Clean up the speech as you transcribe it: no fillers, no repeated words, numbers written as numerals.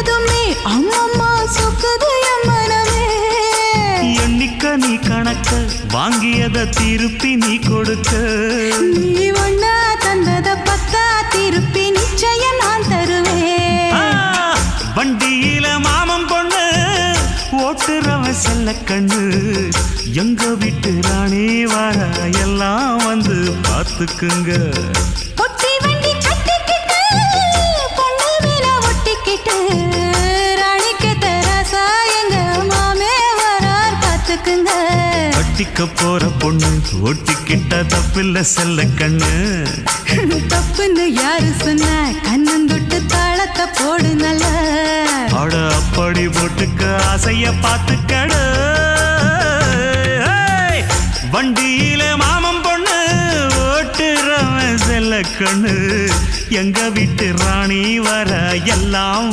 கேட்டதுமே அம்மம்மா சொக்குது என் மனமே. எண்ணிக்க நீ கணக்க வாங்கியத திருப்பி நீ கொடுக்க. நீ ஒண்ணா தந்தத பத்தா திருப்பி நிச்சயம் நான் தருவேன். வண்டியில மாமன் பொண்ணு ஓட்டுறவன் செல்ல கண்ணு. எங்க வீட்டு ராணி வர எல்லாம் வந்து பார்த்துக்குங்க. பொட்டி வண்டி கட்டிக்கிட்டு பொண்ணு மேல ஒட்டிக்கிட்டு ராணிக்கு தராசா எங்க மாமே வரார் பார்த்துக்குங்க. கட்டிக்க போற பொண்ணு ஒட்டிக்கிட்ட தப்பில்ல செல்ல கண்ணு. தப்புன்னு யாரு சொன்ன கண்ணந்தொட்டு தாளத்தை போடு நல்ல. அட அப்படி போட்டுக்க ஆசைய பார்த்துக்கடு. வண்டியில மாமன் பொண்ணு ஓட்டுறவன் செல்ல கண்ணு. எங்க வீட்டு ராணி வர எல்லாம்